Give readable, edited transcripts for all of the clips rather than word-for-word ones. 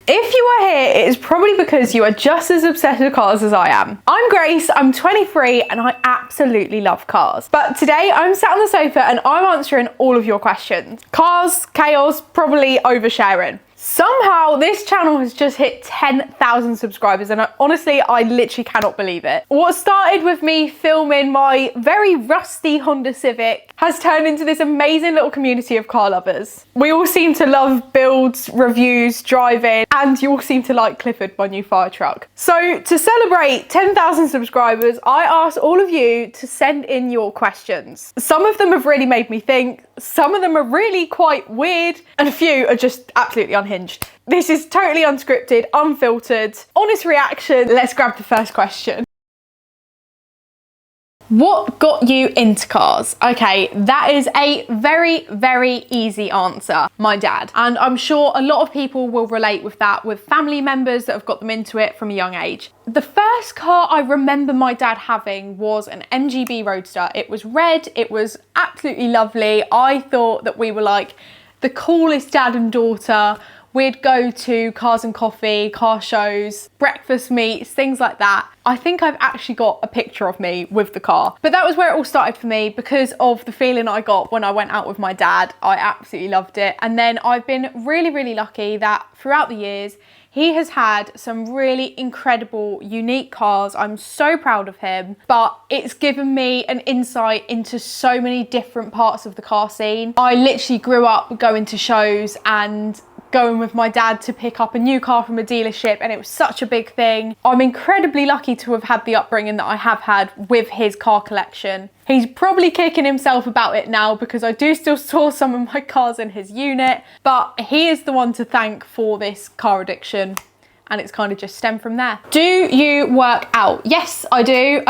If you are here, it is probably because you are just as obsessed with cars as I am. I'm Grace, I'm 23 and I absolutely love cars. But today I'm sat on the sofa and I'm answering all of your questions. Cars, chaos, probably oversharing. Somehow this channel has just hit 10,000 subscribers and honestly, I literally cannot believe it. What started with me filming my very rusty Honda Civic has turned into this amazing little community of car lovers. We all seem to love builds, reviews, driving, and you all seem to like Clifford, my new fire truck. So to celebrate 10,000 subscribers, I asked all of you to send in your questions. Some of them have really made me think, some of them are really quite weird, and a few are just absolutely unhinged. This is totally unscripted, unfiltered, honest reaction. Let's grab the first question. What got you into cars? Okay, that is a very, very easy answer. My dad. And I'm sure a lot of people will relate with that, with family members that have got them into it from a young age. The first car I remember my dad having was an MGB Roadster. It was red, it was absolutely lovely. I thought that we were like the coolest dad and daughter. We'd go to cars and coffee, car shows, breakfast meets, things like that. I think I've actually got a picture of me with the car. But that was where it all started for me because of the feeling I got when I went out with my dad. I absolutely loved it. And then I've been really, really lucky that throughout the years, he has had some really incredible, unique cars. I'm so proud of him, but it's given me an insight into so many different parts of the car scene. I literally grew up going to shows and going with my dad to pick up a new car from a dealership, and it was such a big thing. I'm incredibly lucky to have had the upbringing that I have had with his car collection. He's probably kicking himself about it now because I do still store some of my cars in his unit, but he is the one to thank for this car addiction. And it's kind of just stemmed from there. Do you work out? Yes, I do.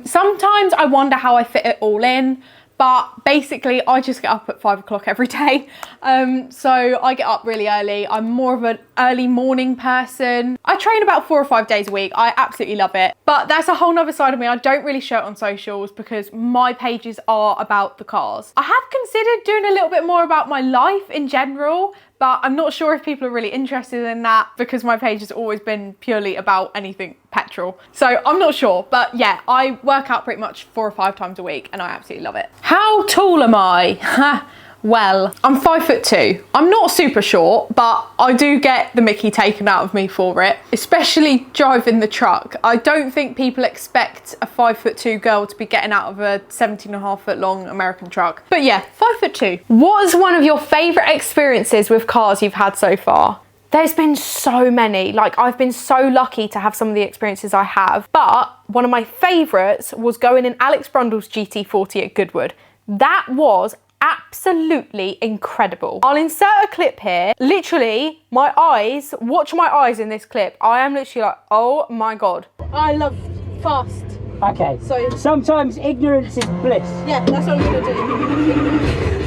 Sometimes I wonder how I fit it all in. But basically, I just get up at 5 o'clock every day. So I get up really early. I'm more of an early morning person. I train about 4 or 5 days a week. I absolutely love it. But that's a whole nother side of me. I don't really show it on socials because my pages are about the cars. I have considered doing a little bit more about my life in general, but I'm not sure if people are really interested in that because my page has always been purely about anything petrol. So I'm not sure, but yeah, I work out pretty much 4 or 5 times a week and I absolutely love it. How tall am I? Well, I'm 5'2". I'm not super short, but I do get the mickey taken out of me for it, especially driving the truck. I don't think people expect a 5'2" girl to be getting out of a 17.5-foot long American truck. But yeah, 5'2". What is one of your favorite experiences with cars you've had so far? There's been so many. Like, I've been so lucky to have some of the experiences I have, but one of my favorites was going in Alex Brundle's GT40 at Goodwood. That was absolutely incredible. I'll insert a clip here. Literally, my eyes, watch my eyes in this clip. I am literally like, oh my God. I love fast. Okay, so sometimes ignorance is bliss. Yeah, that's what I'm gonna do.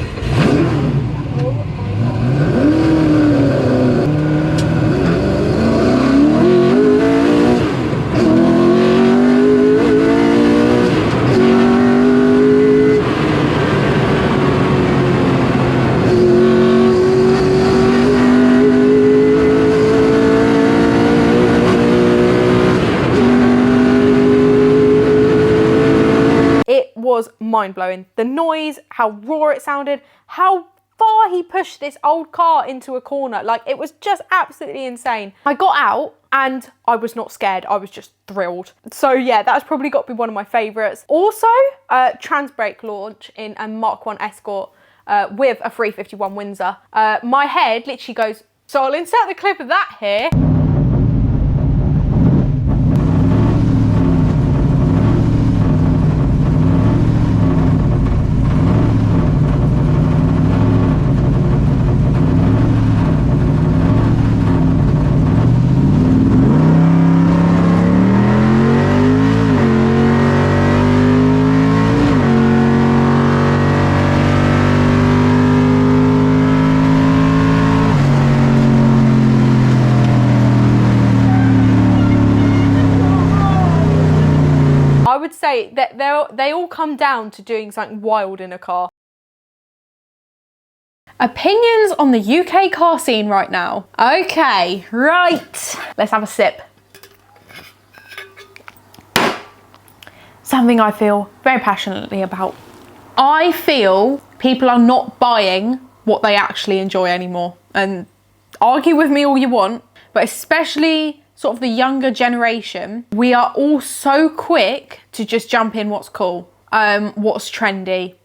Was mind-blowing. The noise, how raw it sounded, how far he pushed this old car into a corner. Like, it was just absolutely insane. I got out and I was not scared. I was just thrilled. So yeah, that's probably got to be one of my favorites. Also, trans brake launch in a Mark 1 Escort with a 351 Windsor. My head literally goes, so I'll insert the clip of that here. Say that they all come down to doing something wild in a car. Opinions on the UK car scene right now. Okay, right. Let's have a sip. Something I feel very passionately about. I feel people are not buying what they actually enjoy anymore. And argue with me all you want, but especially sort of the younger generation, we are all so quick to just jump in what's cool, what's trendy,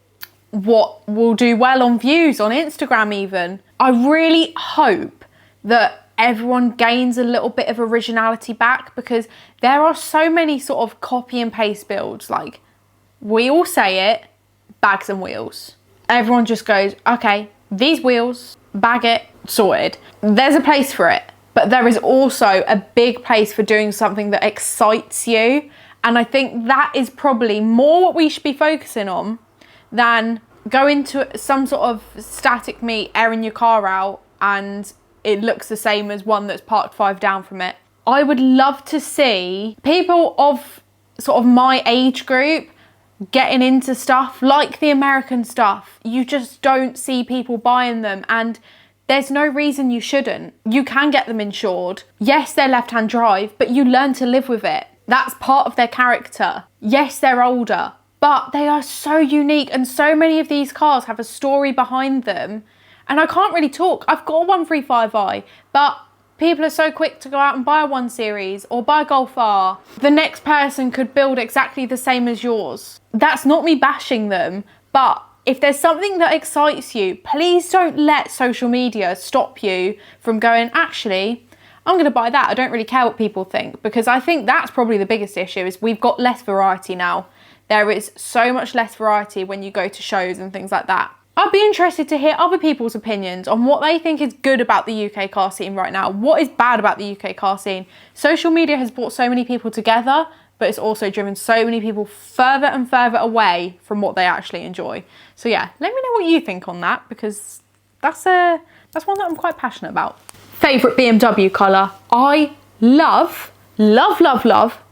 what will do well on views on Instagram even. I really hope that everyone gains a little bit of originality back, because there are so many sort of copy and paste builds. Like, we all say it, bags and wheels. Everyone just goes, okay, these wheels, bag it, sorted. There's a place for it, but there is also a big place for doing something that excites you. And I think that is probably more what we should be focusing on than going to some sort of static meet, airing your car out, and it looks the same as one that's parked 5 down from it. I would love to see people of sort of my age group getting into stuff like the American stuff. You just don't see people buying them, and there's no reason you shouldn't. You can get them insured. Yes, they're left-hand drive, but you learn to live with it. That's part of their character. Yes, they're older, but they are so unique, and so many of these cars have a story behind them. And I can't really talk. I've got a 135i, but people are so quick to go out and buy a 1 Series or buy a Golf R. The next person could build exactly the same as yours. That's not me bashing them, but if there's something that excites you, please don't let social media stop you from going, actually, I'm going to buy that. I don't really care what people think, because I think that's probably the biggest issue, is we've got less variety now. There is so much less variety when you go to shows and things like that. I'd be interested to hear other people's opinions on what they think is good about the UK car scene right now. What is bad about the UK car scene? Social media has brought so many people together, but it's also driven so many people further and further away from what they actually enjoy. So yeah, let me know what you think on that, because that's one that I'm quite passionate about. Favourite BMW colour? I love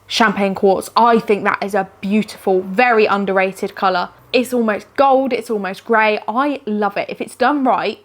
champagne quartz. I think that is a beautiful, very underrated colour. It's almost gold, it's almost grey. I love it. If it's done right,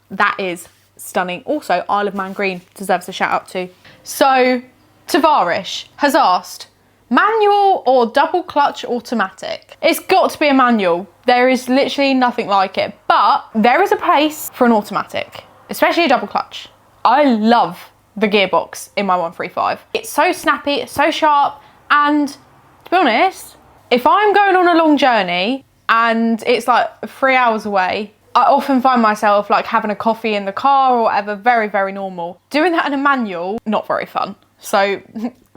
that is stunning. Also, Isle of Man green deserves a shout out too. So, Tavarish has asked, manual or double clutch automatic? It's got to be a manual. There is literally nothing like it, but there is a place for an automatic, especially a double clutch. I love the gearbox in my 135. It's so snappy, it's so sharp, and to be honest, if I'm going on a long journey and it's like 3 hours away, I often find myself like having a coffee in the car or whatever, very, very normal. Doing that in a manual, not very fun. So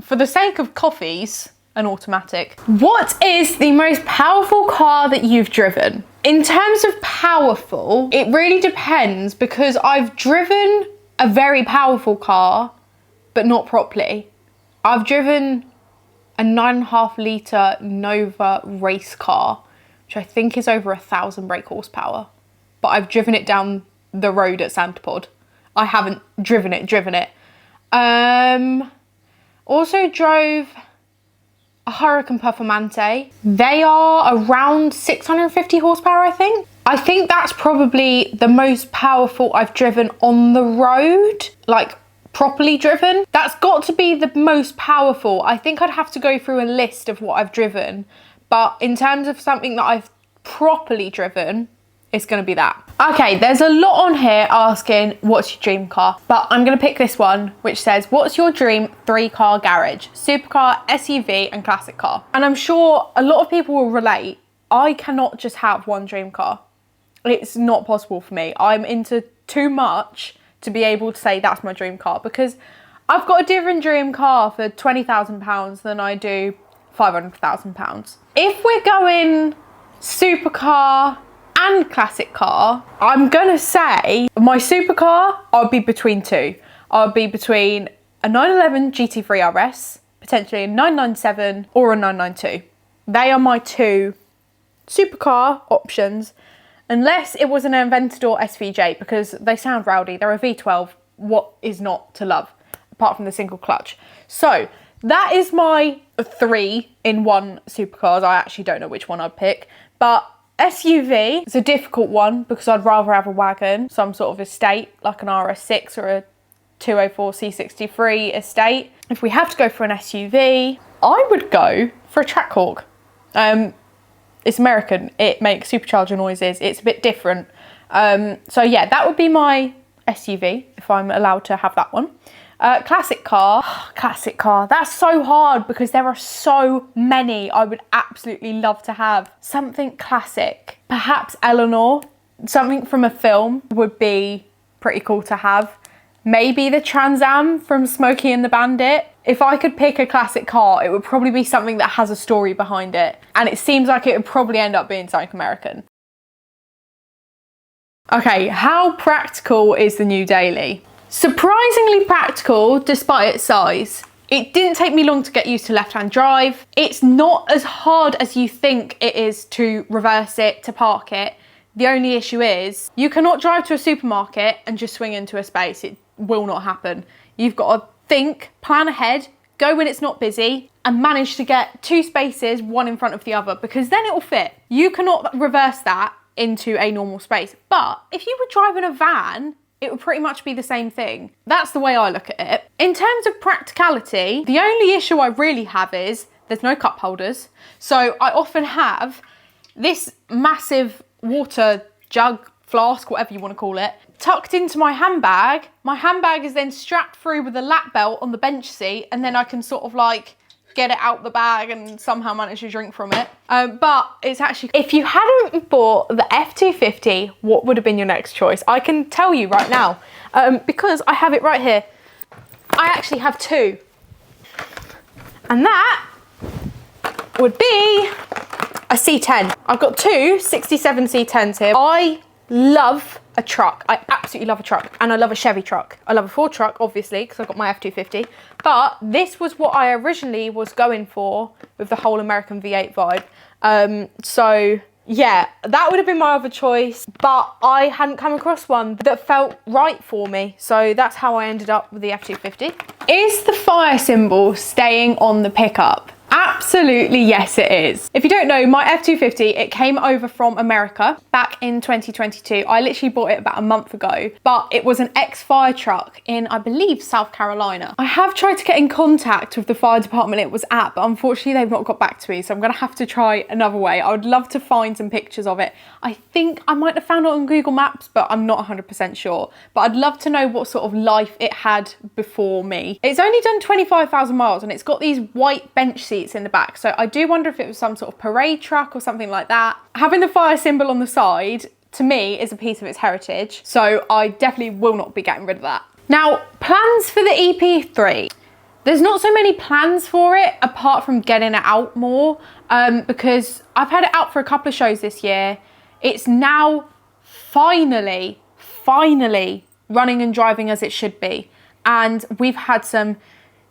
for the sake of coffees, an automatic. What is the most powerful car that you've driven? In terms of powerful, it really depends, because I've driven a very powerful car, but not properly. I've driven a 9.5 litre Nova race car, which I think is over 1,000 brake horsepower, but I've driven it down the road at Santapod. I haven't driven it. Also drove a Hurricane Performante. They are around 650 horsepower, I think. I think that's probably the most powerful I've driven on the road, like properly driven. That's got to be the most powerful. I think I'd have to go through a list of what I've driven, but in terms of something that I've properly driven, it's going to be that. Okay, there's a lot on here asking what's your dream car, but I'm going to pick this one, which says, what's your dream 3-car garage? Supercar, SUV and classic car. And I'm sure a lot of people will relate. I cannot just have one dream car. It's not possible for me. I'm into too much to be able to say that's my dream car, because I've got a different dream car for £20,000 than I do £500,000. If we're going supercar and classic car, I'm gonna say my supercar, I'll be between two. I'll be between a 911 GT3 RS, potentially a 997 or a 992. They are my two supercar options, unless it was an Aventador SVJ, because they sound rowdy. They're a V12. What is not to love, apart from the single clutch? So that is my 3 in 1 supercars. I actually don't know which one I'd pick, but SUV is a difficult one because I'd rather have a wagon, some sort of estate, like an RS6 or a 204 C63 estate. If we have to go for an SUV, I would go for a Trackhawk. It's American, it makes supercharger noises, it's a bit different. So yeah, that would be my SUV if I'm allowed to have that one. Classic car, that's so hard because there are so many I would absolutely love to have. Something classic, perhaps Eleanor, something from a film would be pretty cool to have. Maybe the Trans Am from Smokey and the Bandit. If I could pick a classic car, it would probably be something that has a story behind it. And it seems like it would probably end up being something American. Okay, how practical is the new daily? Surprisingly practical despite its size. It didn't take me long to get used to left-hand drive. It's not as hard as you think it is to reverse it, to park it. The only issue is you cannot drive to a supermarket and just swing into a space. It will not happen. You've got to think, plan ahead, go when it's not busy, and manage to get 2 spaces, one in front of the other, because then it will fit. You cannot reverse that into a normal space. But if you were driving a van, it would pretty much be the same thing. That's the way I look at it. In terms of practicality, the only issue I really have is there's no cup holders. So I often have this massive water jug, flask, whatever you want to call it, tucked into my handbag. My handbag is then strapped through with a lap belt on the bench seat, and then I can sort of like get it out the bag and somehow manage to drink from it. But it's actually, if you hadn't bought the F250, what would have been your next choice? I can tell you right now, because I have it right here. I actually have 2. And that would be a C10. I've got 2 67 C10s here. I love a truck. I absolutely love a truck, and I love a Chevy truck. I love a Ford truck, obviously, because I've got my F250. But this was what I originally was going for with the whole American V8 vibe. So yeah, that would have been my other choice, but I hadn't come across one that felt right for me. So that's how I ended up with the F250. Is the fire symbol staying on the pickup? Absolutely, yes it is. If you don't know, my F250, it came over from America back in 2022. I literally bought it about a month ago, but it was an ex-fire truck in, I believe, South Carolina. I have tried to get in contact with the fire department it was at, but unfortunately they've not got back to me, so I'm gonna have to try another way. I would love to find some pictures of it. I think I might have found it on Google Maps, but I'm not 100% sure. But I'd love to know what sort of life it had before me. It's only done 25,000 miles and it's got these white bench seats in the back, so I do wonder if it was some sort of parade truck or something like that. Having the fire symbol on the side, to me, is a piece of its heritage, so I definitely will not be getting rid of that. Now, plans for the EP3. There's not so many plans for it apart from getting it out more, because I've had it out for a couple of shows this year. It's now finally running and driving as it should be, and we've had some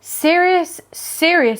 serious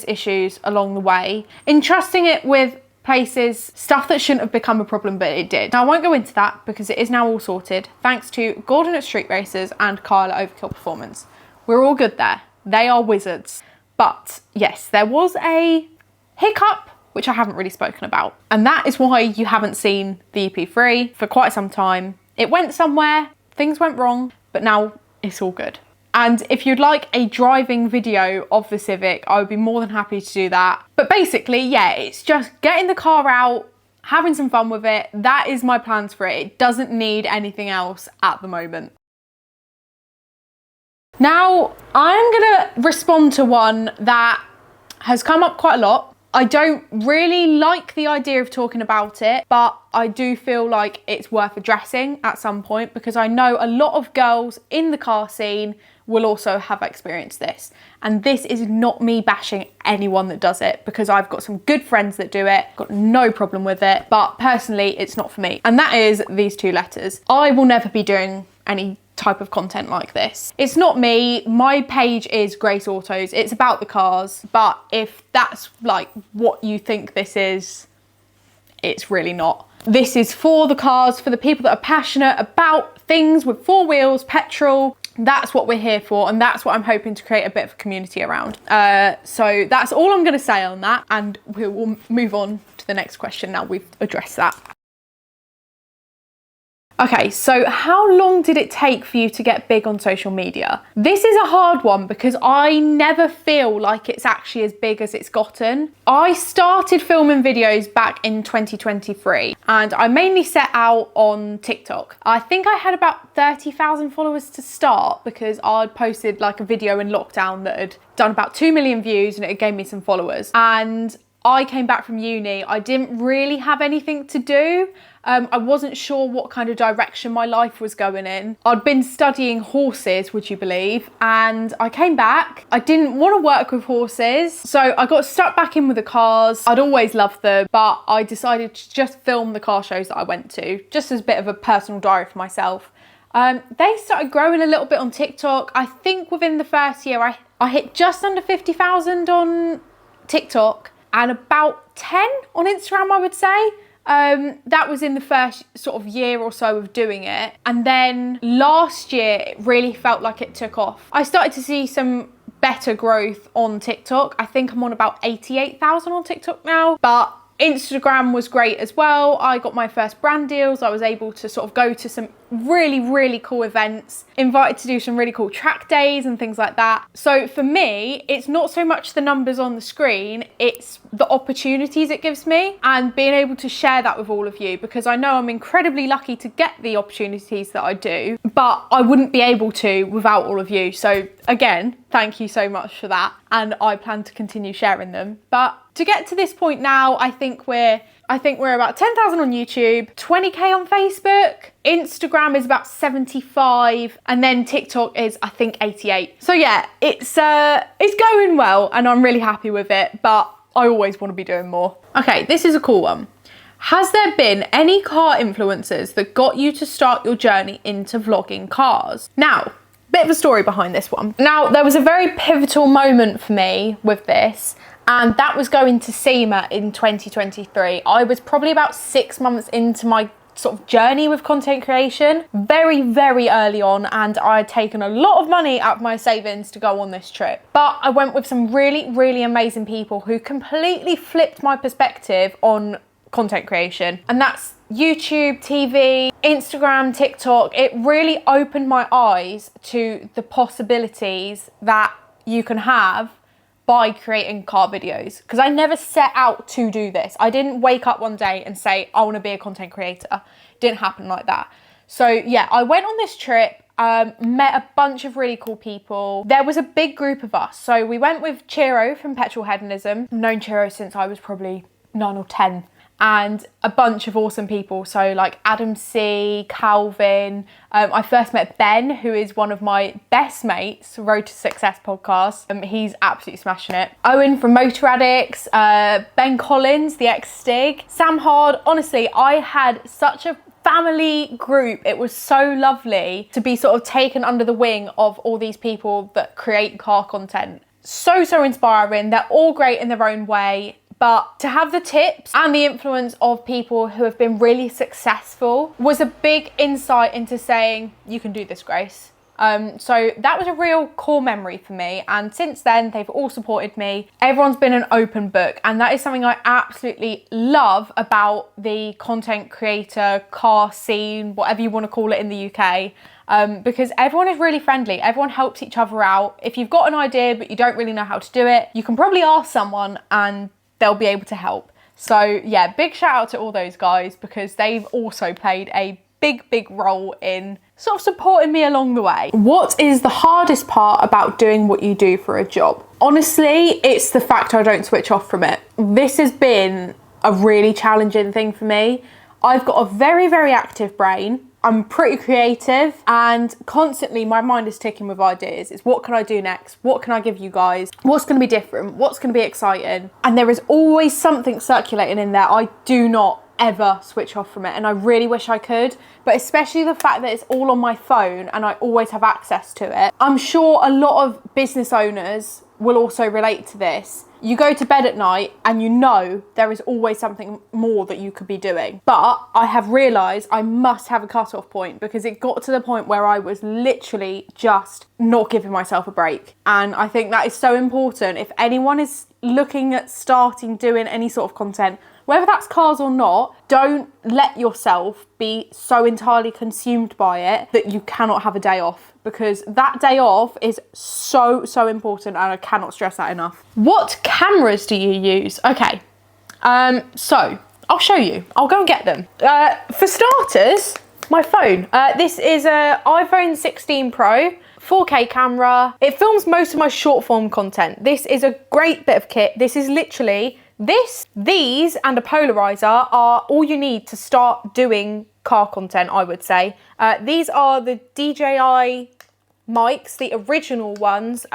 issues along the way. Entrusting it with places, stuff that shouldn't have become a problem, but it did. Now I won't go into that because it is now all sorted, thanks to Gordon at Street Racers and Kyle at Overkill Performance. We're all good there. They are wizards. But yes, there was a hiccup, which I haven't really spoken about. And that is why you haven't seen the EP3 for quite some time. It went somewhere, things went wrong, but now it's all good. And if you'd like a driving video of the Civic, I would be more than happy to do that. But basically, yeah, it's just getting the car out, having some fun with it. That is my plans for it. It doesn't need anything else at the moment. Now, I'm gonna respond to one that has come up quite a lot. I don't really like the idea of talking about it, but I do feel like it's worth addressing at some point because I know a lot of girls in the car scene will also have experienced this. And this is not me bashing anyone that does it, because I've got some good friends that do it, got no problem with it, but personally it's not for me. And that is these 2 letters. I will never be doing any type of content like this. It's not me. My page is Grace Autos. It's about the cars, but if that's like what you think this is, it's really not. This is for the cars, for the people that are passionate about things with 4 wheels, petrol. That's what we're here for, and that's what I'm hoping to create a bit of a community around. So that's all I'm going to say on that, and we will move on to the next question now we've addressed that. Okay, so how long did it take for you to get big on social media? This is a hard one because I never feel like it's actually as big as it's gotten. I started filming videos back in 2023 and I mainly set out on TikTok. I think I had about 30,000 followers to start because I'd posted like a video in lockdown that had done about 2 million views and it gave me some followers. And I came back from uni, I didn't really have anything to do. I wasn't sure what kind of direction my life was going in. I'd been studying horses, would you believe? And I came back, I didn't want to work with horses. So I got stuck back in with the cars. I'd always loved them, but I decided to just film the car shows that I went to, just as a bit of a personal diary for myself. They started growing a little bit on TikTok. I think within the first year, I hit just under 50,000 on TikTok and about 10 on Instagram, I would say. That was in the first sort of year or so of doing it. And then last year, it really felt like it took off. I started to see some better growth on TikTok. I think I'm on about 88,000 on TikTok now, but Instagram was great as well. I got my first brand deals. I was able to sort of go to some really cool events, invited to do some really cool track days and things like that. So for me, it's not so much the numbers on the screen, it's the opportunities it gives me and being able to share that with all of you, because I know I'm incredibly lucky to get the opportunities that I do, but I wouldn't be able to without all of you. So again, thank you so much for that. And I plan to continue sharing them. But to get to this point now, I think we're about 10,000 on YouTube, 20k on Facebook, Instagram is about 75, and then TikTok is I think 88. So yeah, it's going well and I'm really happy with it, but I always want to be doing more. Okay, this is a cool one. Has there been any car influencers that got you to start your journey into vlogging cars? Now, bit of a story behind this one. Now, there was a very pivotal moment for me with this, and that was going to SEMA in 2023. I was probably about 6 months into my sort of journey with content creation, very early on, and I had taken a lot of money out of my savings to go on this trip. But I went with some really amazing people who completely flipped my perspective on content creation, and that's YouTube, TV, Instagram, TikTok. It really opened my eyes to the possibilities that you can have by creating car videos, because I never set out to do this. I didn't wake up one day and say, I want to be a content creator. It didn't happen like that. So yeah, I went on this trip, met a bunch of really cool people. There was a big group of us. So we went with Chiro from Petrol Hedonism. I've known Chiro since I was probably 9 or 10. And a bunch of awesome people. So like Adam C, Calvin. I first met Ben, who is one of my best mates, Road to Success podcast. He's absolutely smashing it. Owen from Motor Addicts, Ben Collins, the ex-Stig, Sam Hard. Honestly, I had such a family group. It was so lovely to be sort of taken under the wing of all these people that create car content. So inspiring. They're all great in their own way. But to have the tips and the influence of people who have been really successful was a big insight into saying, you can do this, Grace. So that was a real core memory for me. And since then, they've all supported me. Everyone's been an open book. And that is something I absolutely love about the content creator, car scene, whatever you want to call it in the UK. Because everyone is really friendly. Everyone helps each other out. If you've got an idea, but you don't really know how to do it, you can probably ask someone and they'll be able to help. So yeah, big shout out to all those guys, because they've also played a big role in sort of supporting me along the way. What is the hardest part about doing what you do for a job? Honestly, it's the fact I don't switch off from it. This has been a really challenging thing for me. I've got a very active brain. I'm pretty creative and constantly my mind is ticking with ideas. It's what can I do next? What can I give you guys? What's going to be different? What's going to be exciting? And there is always something circulating in there. I do not ever switch off from it, and I really wish I could, but especially the fact that it's all on my phone and I always have access to it. I'm sure a lot of business owners will also relate to this. You go to bed at night and you know there is always something more that you could be doing. But I have realised I must have a cut-off point, because it got to the point where I was literally just not giving myself a break. And I think that is so important. If anyone is looking at starting doing any sort of content, whether that's cars or not, don't let yourself be so entirely consumed by it that you cannot have a day off, because that day off is so, so important, and I cannot stress that enough. What cameras do you use? Okay, so I'll show you. I'll go and get them. For starters, my phone. This is a iPhone 16 Pro, 4K camera. It films most of my short form content. This is a great bit of kit. This is literally these and a polarizer are all you need to start doing car content, I would say. These are the DJI mics, the original ones.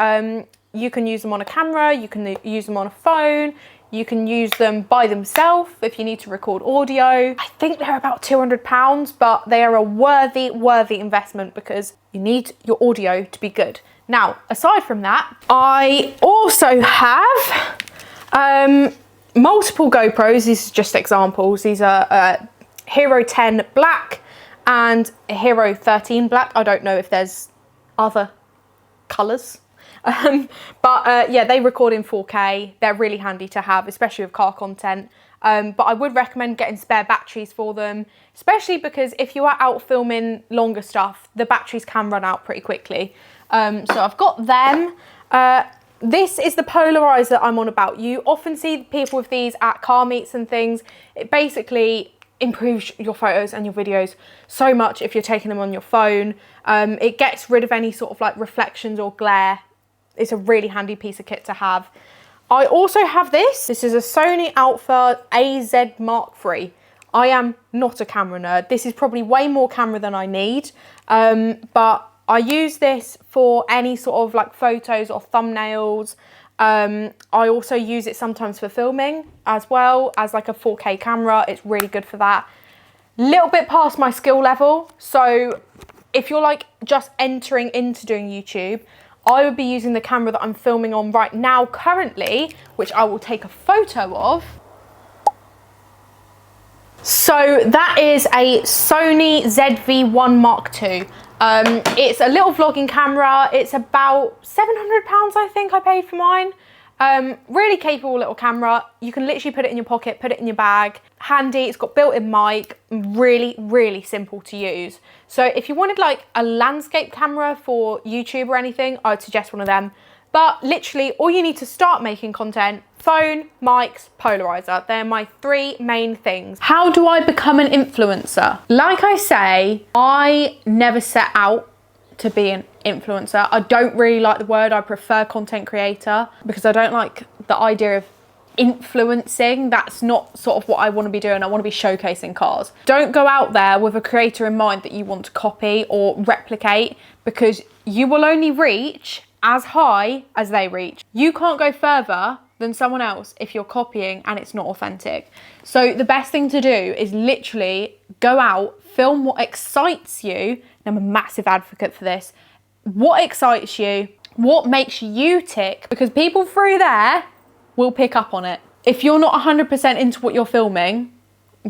You can use them on a camera, you can use them on a phone, you can use them by themselves if you need to record audio. I think they're about £200, but they are a worthy investment because you need your audio to be good. Now, aside from that, I also have multiple GoPros. These are just examples. These are Hero 10 Black and Hero 13 Black. I don't know if there's other colours. Yeah, they record in 4K. They're really handy to have, especially with car content. But I would recommend getting spare batteries for them, especially because if you are out filming longer stuff, the batteries can run out pretty quickly. So I've got them. This is the polarizer I'm on about. You often see people with these at car meets and things. It basically improves your photos and your videos so much if you're taking them on your phone. It gets rid of any sort of like reflections or glare. It's a really handy piece of kit to have. I also have this. This is a Sony Alpha AZ Mark III. I am not a camera nerd. This is probably way more camera than I need. But I use this for any sort of like photos or thumbnails. I also use it sometimes for filming as well as like a 4K camera. It's really good for that. Little bit past my skill level. So if you're like just entering into doing YouTube, I would be using the camera that I'm filming on right now currently, which I will take a photo of. So that is a Sony ZV-1 Mark II. It's a little vlogging camera. It's about £700, I think I paid for mine. Really capable little camera. You can literally put it in your pocket, put it in your bag. Handy, it's got built-in mic, really simple to use. So if you wanted like a landscape camera for YouTube or anything, I'd suggest one of them. But literally all you need to start making content, phone, mics, polarizer. They're my three main things. How do I become an influencer? Like I say, I never set out to be an influencer. I don't really like the word. I prefer content creator because I don't like the idea of influencing. That's not sort of what I want to be doing. I want to be showcasing cars. Don't go out there with a creator in mind that you want to copy or replicate, because you will only reach as high as they reach. You can't go further than someone else if you're copying and it's not authentic. So the best thing to do is literally go out, film what excites you. And I'm a massive advocate for this. What excites you, what makes you tick, because people through there will pick up on it. If you're not 100% into what you're filming,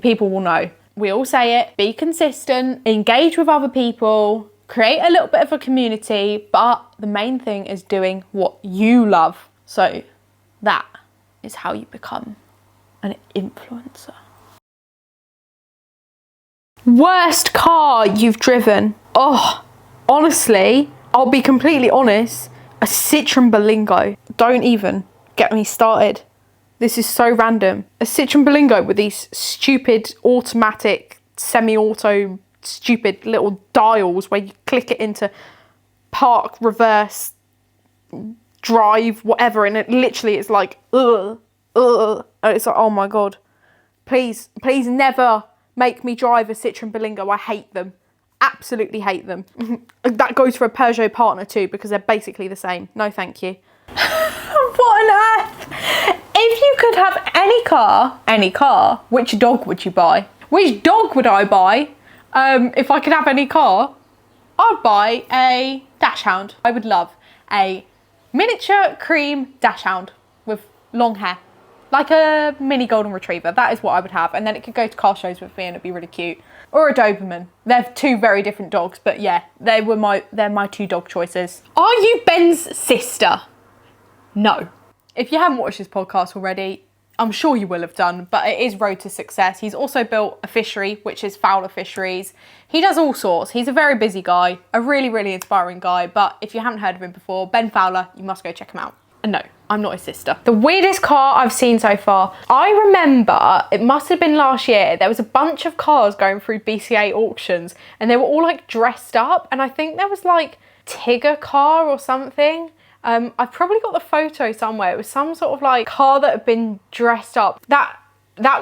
people will know. We all say it, be consistent, engage with other people, create a little bit of a community, but the main thing is doing what you love. So that is how you become an influencer. Worst car you've driven? Oh, honestly, I'll be completely honest, a Citroen Berlingo. Don't even get me started. This is so random. A Citroen Berlingo with these stupid automatic, semi-auto, stupid little dials where you click it into park, reverse, drive, whatever, and it literally is like, and it's like, oh my God, please never make me drive a Citroen Berlingo. I hate them. Absolutely hate them. That goes for a Peugeot Partner too, because they're basically the same. No, thank you. What on earth? If you could have any car, which dog would you buy? Which dog would I buy? If I could have any car, I'd buy a dachshund. I would love a miniature cream dachshund with long hair. Like a mini golden retriever. That is what I would have. And then it could go to car shows with me and it'd be really cute. Or a Doberman. They're two very different dogs, but yeah, they're my two dog choices. Are you Ben's sister? No. If you haven't watched this podcast already, I'm sure you will have done, but it is road to success. He's also built a fishery, which is Fowler Fisheries. He does all sorts. He's a very busy guy, a really, really inspiring guy. But if you haven't heard of him before, Ben Fowler, you must go check him out. And no, I'm not his sister. The weirdest car I've seen so far. I remember, it must have been last year, there was a bunch of cars going through BCA auctions and they were all like dressed up. And I think there was like Tigger car or something. I've probably got the photo somewhere. It was some sort of like car that had been dressed up. That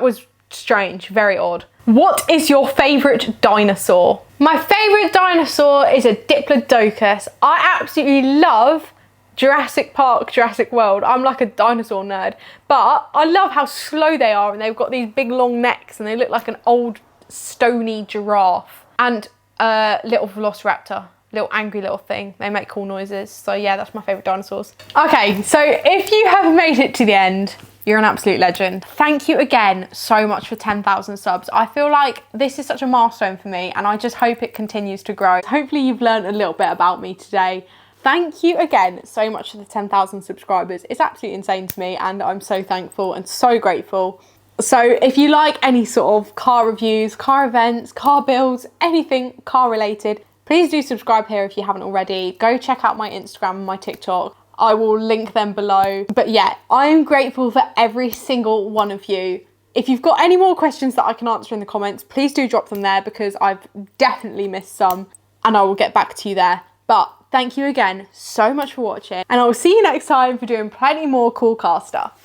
was strange, very odd. What is your favourite dinosaur? My favourite dinosaur is a Diplodocus. I absolutely love Jurassic Park, Jurassic World. I'm like a dinosaur nerd, but I love how slow they are and they've got these big long necks and they look like an old stony giraffe. And little velociraptor. Little angry little thing. They make cool noises. So yeah, that's my favourite dinosaurs. Okay, so if you have made it to the end, you're an absolute legend. Thank you again so much for 10,000 subs. I feel like this is such a milestone for me and I just hope it continues to grow. Hopefully you've learned a little bit about me today. Thank you again so much for the 10,000 subscribers. It's absolutely insane to me and I'm so thankful and so grateful. So if you like any sort of car reviews, car events, car builds, anything car related, please do subscribe here if you haven't already. Go check out my Instagram and my TikTok. I will link them below. But yeah, I am grateful for every single one of you. If you've got any more questions that I can answer in the comments, please do drop them there because I've definitely missed some and I will get back to you there. But thank you again so much for watching and I will see you next time for doing plenty more cool car stuff.